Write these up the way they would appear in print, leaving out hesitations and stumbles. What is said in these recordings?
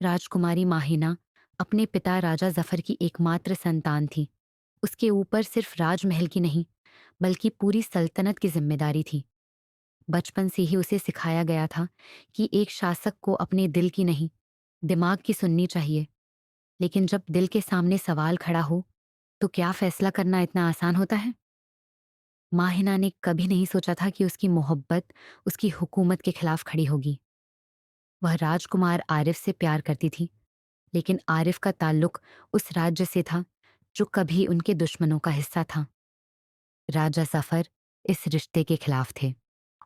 राजकुमारी माहिना अपने पिता राजा जफर की एकमात्र संतान थी। उसके ऊपर सिर्फ राजमहल की नहीं, बल्कि पूरी सल्तनत की जिम्मेदारी थी। बचपन से ही उसे सिखाया गया था कि एक शासक को अपने दिल की नहीं, दिमाग की सुननी चाहिए। लेकिन जब दिल के सामने सवाल खड़ा हो, तो क्या फैसला करना इतना आसान होता है? माहिना ने कभी नहीं सोचा था कि उसकी मोहब्बत उसकी हुकूमत के खिलाफ खड़ी होगी। वह राजकुमार आरिफ से प्यार करती थी, लेकिन आरिफ का ताल्लुक उस राज्य से था जो कभी उनके दुश्मनों का हिस्सा था। राजा जफर इस रिश्ते के खिलाफ थे।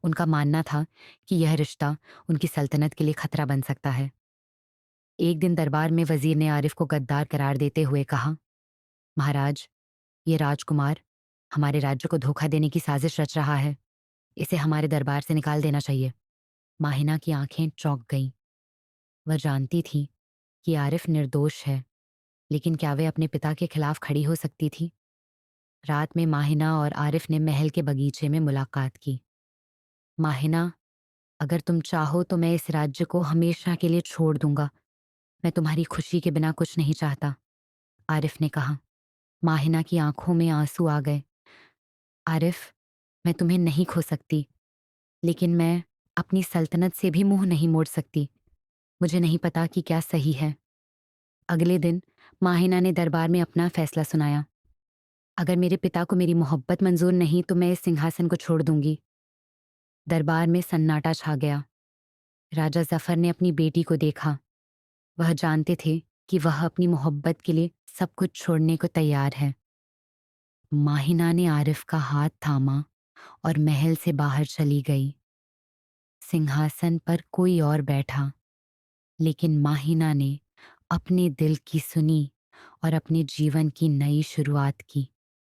उनका मानना था कि यह रिश्ता उनकी सल्तनत के लिए खतरा बन सकता है। एक दिन दरबार में वजीर ने आरिफ को गद्दार करार देते हुए कहा, महाराज, ये राजकुमार हमारे राज्य को धोखा देने की साजिश रच रहा है। इसे हमारे दरबार से निकाल देना चाहिए। माहिना की आंखें चौंक गईं। वह जानती थी कि आरिफ निर्दोष है, लेकिन क्या वे अपने पिता के खिलाफ खड़ी हो सकती थी? रात में माहिना और आरिफ ने महल के बगीचे में मुलाकात की। माहिना, अगर तुम चाहो तो मैं इस राज्य को हमेशा के लिए छोड़ दूंगा। मैं तुम्हारी खुशी के बिना कुछ नहीं चाहता, आरिफ ने कहा। माहिना की आंखों में आंसू आ गए। आरिफ, मैं तुम्हें नहीं खो सकती, लेकिन मैं अपनी सल्तनत से भी मुंह नहीं मोड़ सकती। मुझे नहीं पता कि क्या सही है। अगले दिन माहिना ने दरबार में अपना फैसला सुनाया। अगर मेरे पिता को मेरी मोहब्बत मंजूर नहीं तो मैं इस सिंहासन को छोड़ दूंगी। दरबार में सन्नाटा छा गया। राजा जफर ने अपनी बेटी को देखा। वह जानते थे कि वह अपनी मोहब्बत के लिए सब कुछ छोड़ने को तैयार है। माहिना ने आरिफ का हाथ थामा और महल से बाहर चली गई। सिंहासन पर कोई और बैठा, लेकिन माहिना ने अपने दिल की सुनी और अपने जीवन की नई शुरुआत की।